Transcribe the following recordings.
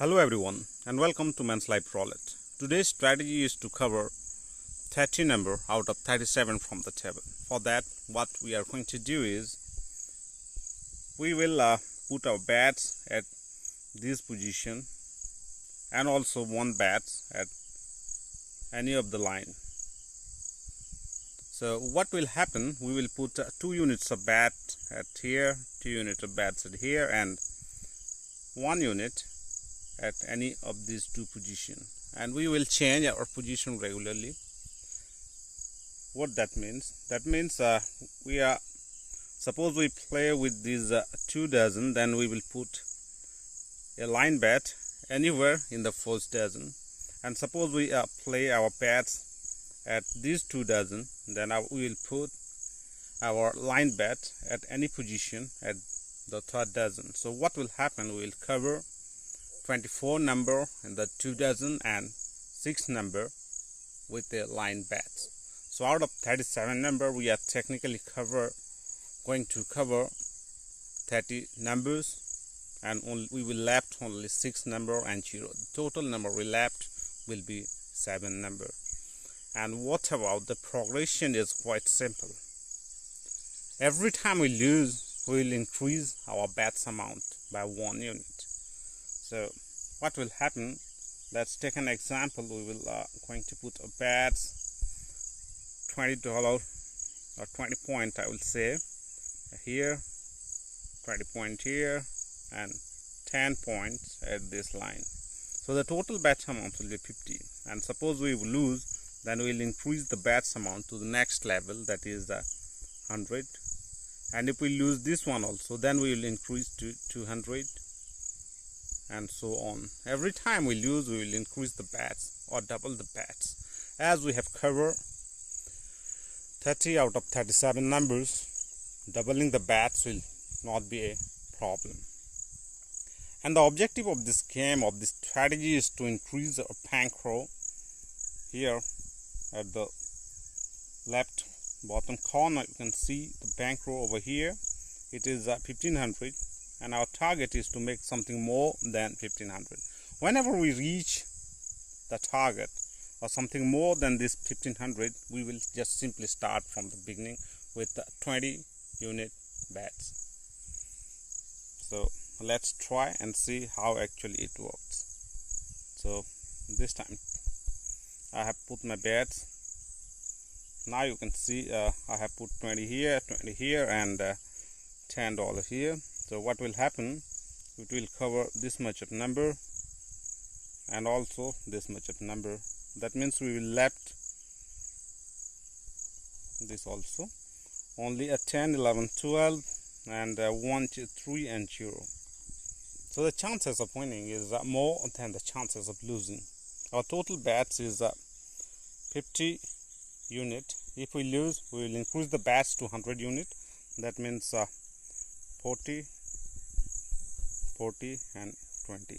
Hello everyone and welcome to Men's Life Roulette. Today's strategy is to cover 30 number out of 37 from the table. For that, what we are going to do is we will put our bats at this position and also one bats at any of the line. So what will happen, we will put 2 units of bat at here, 2 units of bats at here, and 1 unit at any of these two positions, and we will change our position regularly. What that means? That means suppose we play with these 2 dozen, then we will put a line bet anywhere in the first dozen, and suppose we play our bats at these 2 dozen, then we will put our line bet at any position at the 3rd dozen. So what will happen, we will cover 24 number in the 2 dozen and 6 number with the line bats. So out of 37 number, we are technically going to cover 30 numbers, and we will left only 6 number and 0. The total number we left will be 7 number. And what about the progression is quite simple. Every time we lose, we will increase our bets amount by 1 unit. So what will happen, let's take an example. We will going to put a bets $20 or 20 point, I will say here, 20 point here, and 10 points at this line. So the total bet amount will be 50, and suppose we lose, then we will increase the bets amount to the next level, that is 100, and if we lose this one also, then we will increase to 200, and so on. Every time we lose, we will increase the bets or double the bets. As we have covered 30 out of 37 numbers, doubling the bets will not be a problem. And the objective of this game, of this strategy, is to increase our bankroll. Here at the left bottom corner, you can see the bankroll over here. It is 1500. And our target is to make something more than 1500. Whenever we reach the target or something more than this 1500, we will just simply start from the beginning with 20 unit bets. So let's try and see how actually it works. So this time I have put my bets. Now you can see I have put 20 here, and $10 here. So what will happen, it will cover this much of number and also this much of number. That means we will left this also only a 10, 11, 12, and 1, 2, 3 and 0. So the chances of winning is more than the chances of losing. Our total bets is 50 unit. If we lose, we will increase the bets to 100 unit. That means 40, 40 and 20.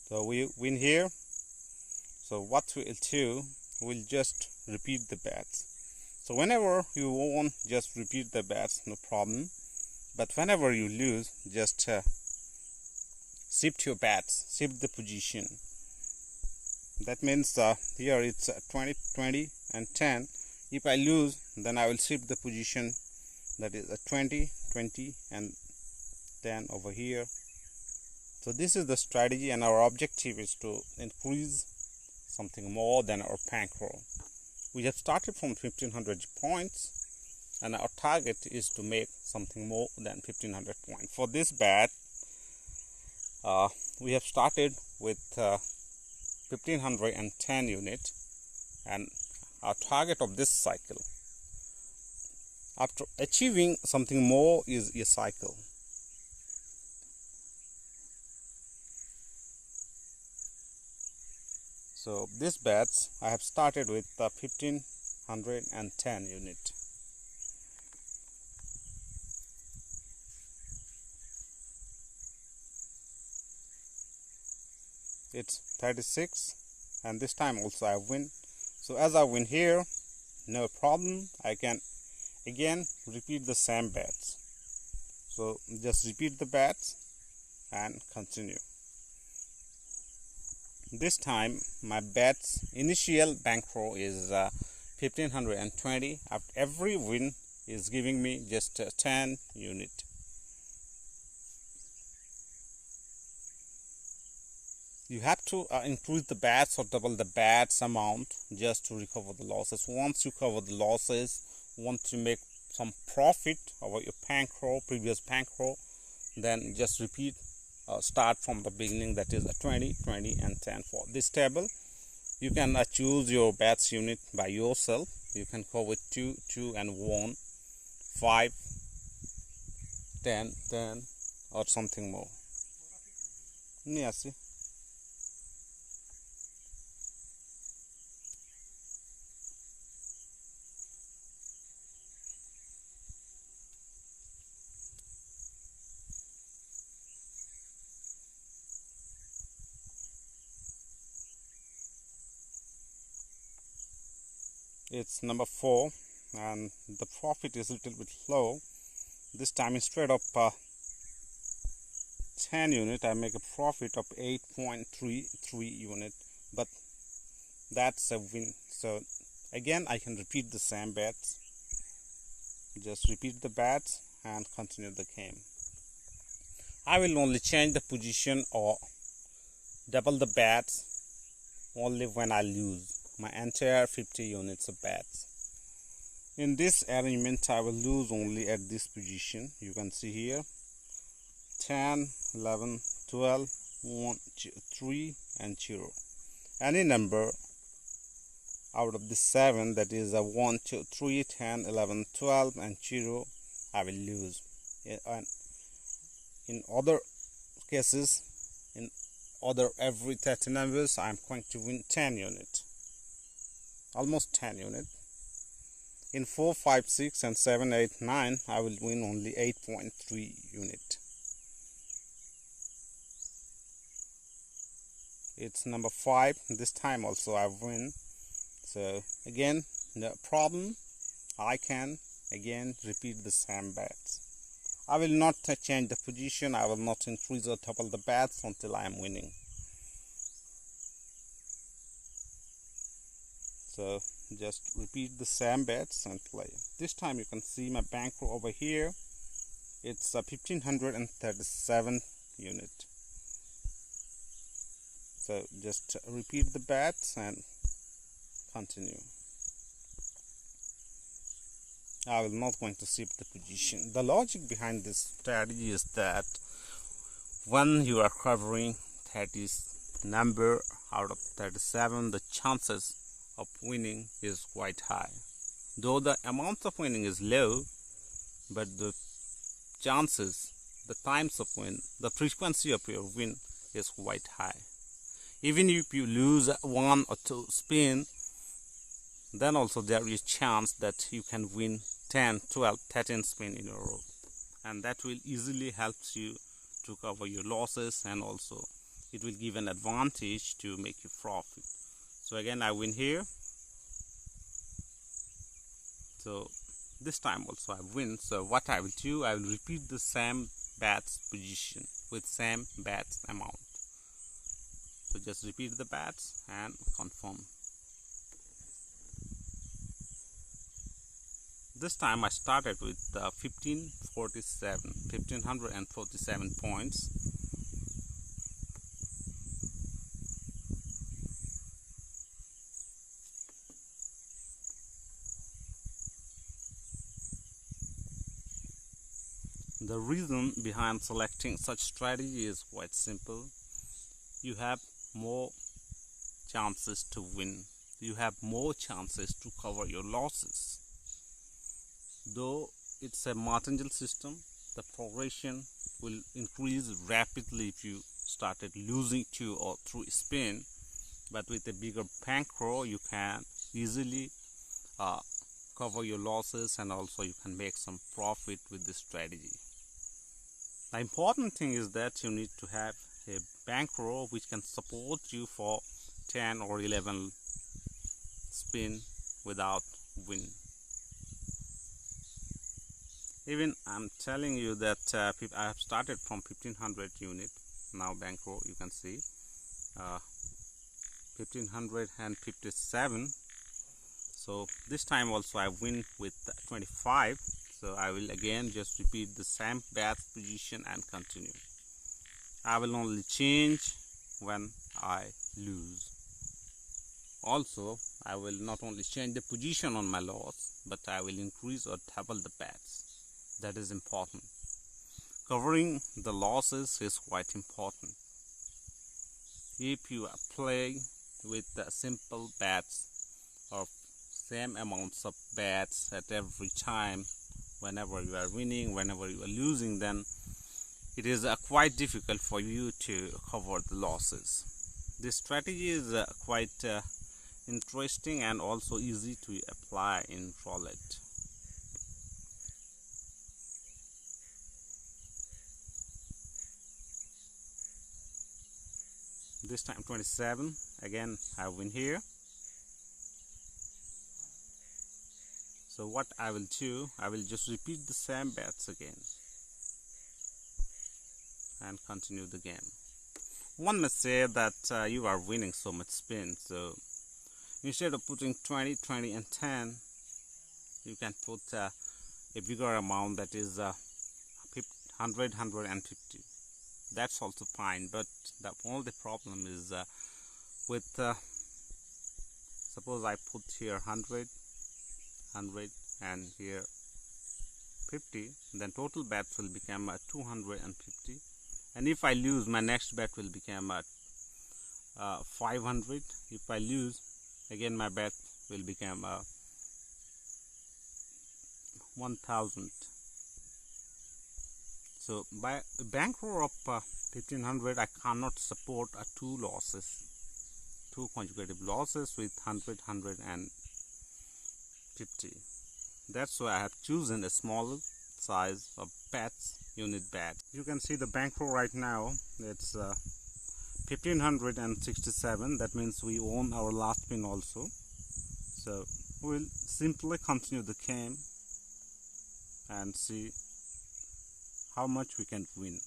So we win here. So what we'll do, we'll just repeat the bets. So whenever you won, just repeat the bets, no problem. But whenever you lose, just shift your bets, shift the position. That means here it's 20, 20 and 10. If I lose, then I will shift the position, that is 20, 20 and 10 over here. So this is the strategy, and our objective is to increase something more than our bankroll. We have started from 1500 points, and our target is to make something more than 1500 points. For this bet, we have started with 1510 unit, and our target of this cycle, after achieving something more, is a cycle. So these bets I have started with 1510 unit. It's 36, and this time also I win. So as I win here, no problem, I can again repeat the same bets. So just repeat the bets and continue. This time my bet's initial bankroll is 1520. After every win is giving me just 10 unit. You have to increase the bets or double the bets amount just to recover the losses. Once you cover the losses, want to make some profit over your bankroll, previous bankroll, then just repeat, start from the beginning, that is 20, 20 and 10 for this table. You can choose your bets unit by yourself. You can go with 2, 2 and 1, 5, 10, 10 or something more. Yes. It's number 4 and the profit is a little bit low. This time instead of 10 unit I make a profit of 8.33 unit, but that's a win. So again I can repeat the same bets, just repeat the bets and continue the game. I will only change the position or double the bets only when I lose my entire 50 units of bets. In this arrangement I will lose only at this position. You can see here 10, 11, 12, 1, 3 and 0. Any number out of the 7, that is a 1, 2, 3, 10, 11, 12 and 0, I will lose. And in other cases, in other every 30 numbers, I am going to win 10 unit. Almost 10 unit. In 4, 5, 6 and 7, 8, 9 I will win only 8.3 unit. It's number 5. This time also I win. So again, no problem, I can again repeat the same bets. I will not change the position. I will not increase or double the bets until I am winning. So just repeat the same bets and play. This time you can see my bankroll over here. It's a 1537 unit. So just repeat the bets and continue. I will not going to shift the position. The logic behind this strategy is that when you are covering 30 number out of 37, the chances of winning is quite high. Though the amount of winning is low, but the chances, the times of win, the frequency of your win is quite high. Even if you lose 1 or 2 spin, then also there is chance that you can win 10, 12, 13 spin in a row, and that will easily help you to cover your losses, and also it will give an advantage to make you profit. So again I win here. So this time also I win. So what I will do, I will repeat the same bets position with same bets amount. So just repeat the bets and confirm. This time I started with 1547 points. The reason behind selecting such strategy is quite simple. You have more chances to win. You have more chances to cover your losses. Though it's a martingale system, the progression will increase rapidly if you started losing 2 or 3 spin. But with a bigger bankroll, you can easily cover your losses, and also you can make some profit with this strategy. The important thing is that you need to have a bankroll which can support you for 10 or 11 spin without win. Even I'm telling you that I have started from 1500 unit. Now bankroll, you can see 1557. So this time also I win with 25. So I will again just repeat the same bet position and continue. I will only change when I lose. Also, I will not only change the position on my loss, but I will increase or double the bets. That is important. Covering the losses is quite important. If you play with simple bets or same amounts of bets at every time, whenever you are winning, whenever you are losing, then it is quite difficult for you to cover the losses. This strategy is quite interesting and also easy to apply in roulette. This time 27. Again I win here. So what I will do, I will just repeat the same bets again and continue the game. One may say that you are winning so much spin, so instead of putting 20, 20 and 10, you can put a bigger amount, that is 100, 150. That's also fine, but the only problem is with suppose I put here 100 and here 50, then total bets will become 250, and if I lose, my next bet will become 500. If I lose, again my bet will become 1000. So by bankroll of 1500, I cannot support two consecutive losses with 100, 100 and 50. That's why I have chosen a smaller size of bets, unit bet. You can see the bankroll right now. It's 1567. That means we own our last spin also. So we'll simply continue the game and see how much we can win.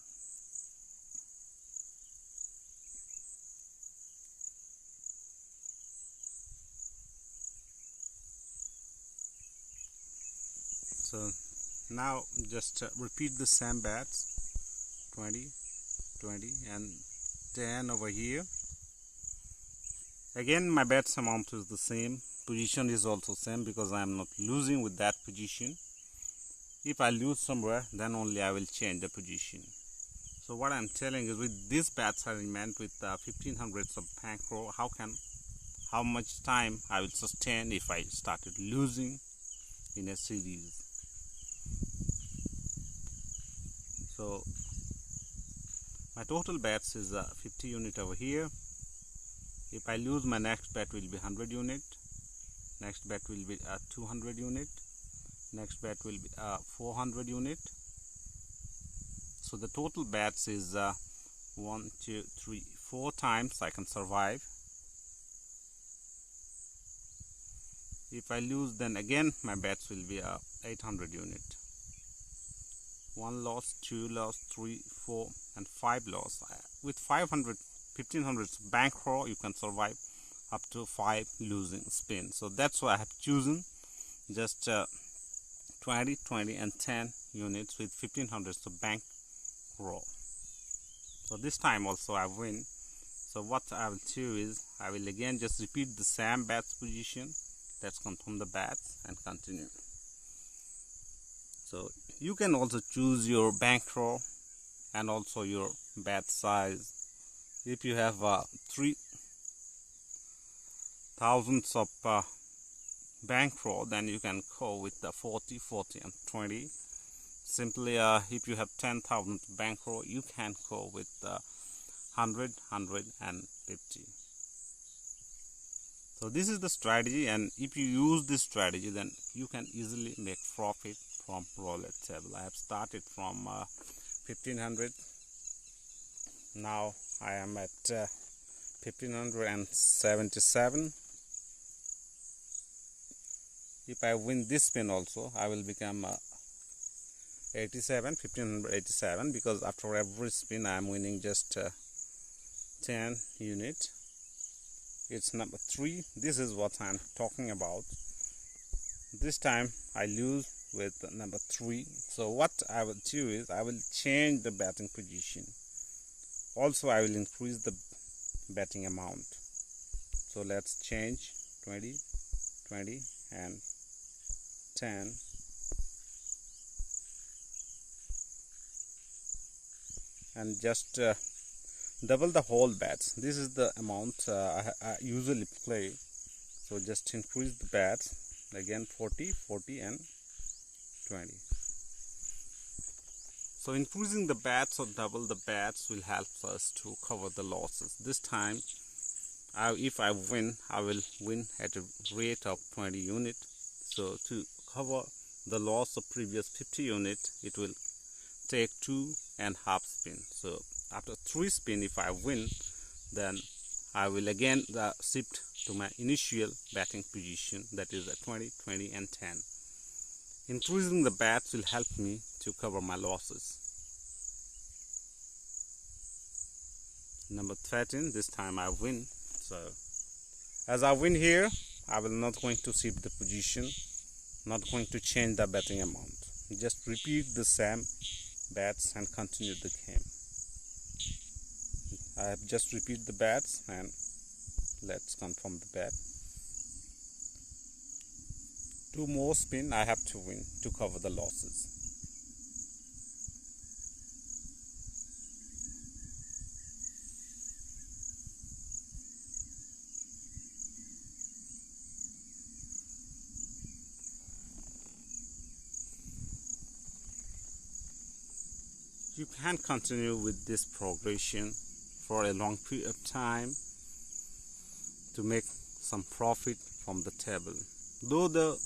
So now just repeat the same bets, 20, 20 and 10 over here. Again my bets amount is the same, position is also same because I am not losing with that position. If I lose somewhere, then only I will change the position. So what I'm telling is, with this bets arrangement with 1500s of bankroll, how much time I will sustain if I started losing in a series. So my total bets is 50 unit over here. If I lose, my next bet will be 100 unit, next bet will be 200 unit, next bet will be 400 unit. So the total bets is 1, 2, 3, 4 times I can survive. If I lose, then again my bets will be 800 unit. 1 loss, 2 loss, 3, 4 and 5 loss. With 1500 bankroll, you can survive up to 5 losing spins. So that's why I have chosen just 20, 20 and 10 units with 1500 bankroll. So this time also I win. So what I will do is, I will again just repeat the same bets position. Let's confirm the bets and continue. So you can also choose your bankroll and also your bet size. If you have 3000 of bankroll, then you can go with the 40, 40 and 20. Simply if you have 10,000 bankroll, you can go with 100, 100 and 50. So this is the strategy, and if you use this strategy, then you can easily make profit from roulette table. I have started from 1500. Now I am at 1577. If I win this spin also, I will become 1587, because after every spin I am winning just 10 unit. It's number 3. This is what I'm talking about. This time I lose with number 3. So what I will do is I will change the betting position. Also I will increase the betting amount. So let's change 20, 20 and 10. And just double the whole bets. This is the amount I usually play. So just increase the bets again, 40, 40 and 20. So increasing the bets or double the bets will help us to cover the losses. This time if I win, I will win at a rate of 20 unit. So to cover the loss of previous 50 unit, it will take 2.5 spin. So after 3 spin, if I win, then I will again shift to my initial betting position, that is 20, 20 and 10. Increasing the bets will help me to cover my losses. Number 13, this time I win. So as I win here, I will not going to shift the position, not going to change the betting amount. Just repeat the same bets and continue the game. I have just repeat the bets and let's confirm the bet. 2 more spin I have to win to cover the losses. You can continue with this progression for a long period of time to make some profit from the table. Though the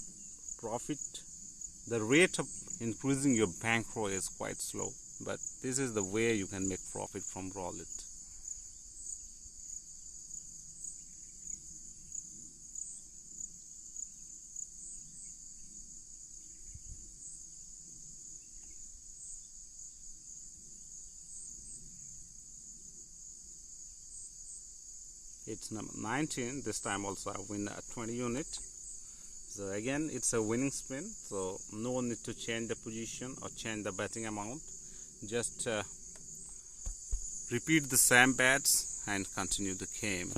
rate of increasing your bankroll is quite slow, but this is the way you can make profit from roulette. It's number 19. This time also I win a 20 unit. So again, it's a winning spin, so no need to change the position or change the betting amount. Just repeat the same bets and continue the game.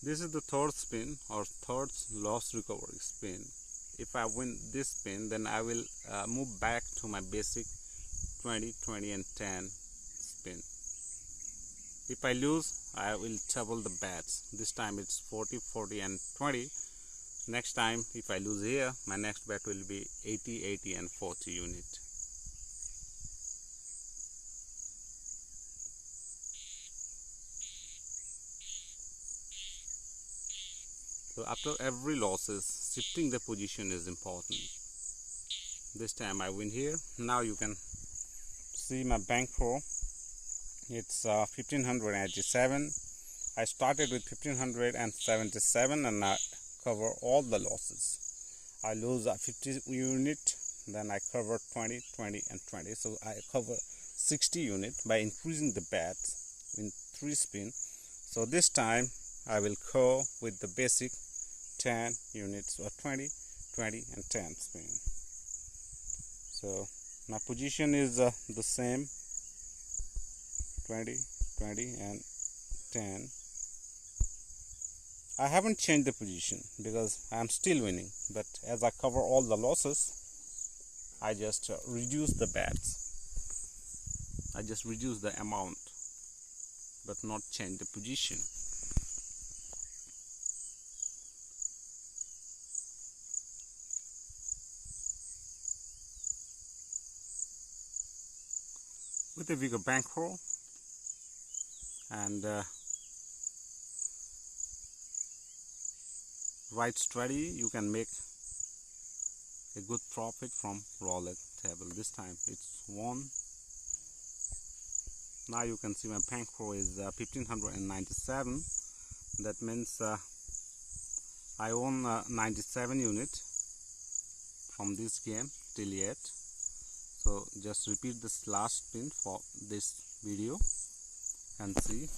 This is the third spin or third loss recovery spin. If I win this spin, then I will move back to my basic 20, 20 and 10 spin. If I lose, I will double the bets. This time it's 40, 40 and 20. Next time if I lose here, my next bet will be 80, 80 and 40 unit. So after every losses, shifting the position is important. This time I win here. Now you can see my bankroll. It's 1587. I started with 1577 and I cover all the losses. I lose 50 unit, then I cover 20, 20 and 20. So I cover 60 unit by increasing the bets in 3 spin. So this time I will go with the basic 10 units or 20, 20 and 10 spin. So my position is the same, 20, 20 and 10. I haven't changed the position because I am still winning, but as I cover all the losses, I just reduce the bets. I just reduce the amount, but not change the position. With a bigger bankroll and right strategy, you can make a good profit from roulette table. This time it's won. Now you can see my bankroll is 1597. That means I own 97 units from this game till yet. So just repeat this last spin for this video and see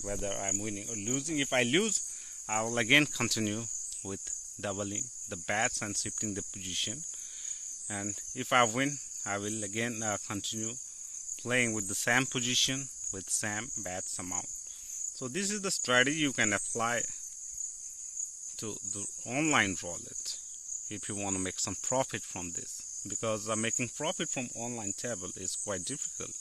whether I'm winning or losing. If I lose, I will again continue with doubling the bets and shifting the position, and if I win, I will again continue playing with the same position with same bets amount. So this is the strategy you can apply to the online roulette if you want to make some profit from this, because making profit from online table is quite difficult.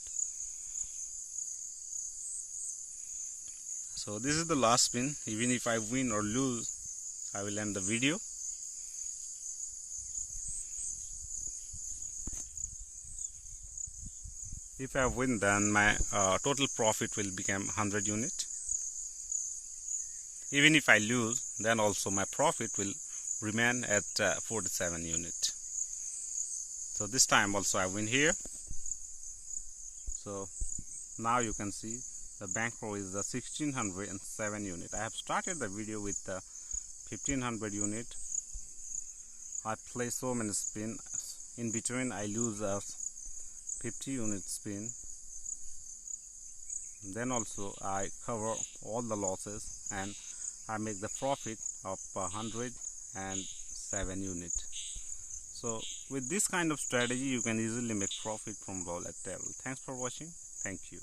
So this is the last spin. Even if I win or lose, I will end the video. If I win, then my total profit will become 100 units. Even if I lose, then also my profit will remain at 47 units. So this time also I win here. So now you can see the bankroll is 1607 unit. I have started the video with 1500 unit. I play so many spin. In between I lose 50 unit spin. Then also I cover all the losses and I make the profit of 107 unit. So with this kind of strategy, you can easily make profit from roulette table. Thanks for watching. Thank you.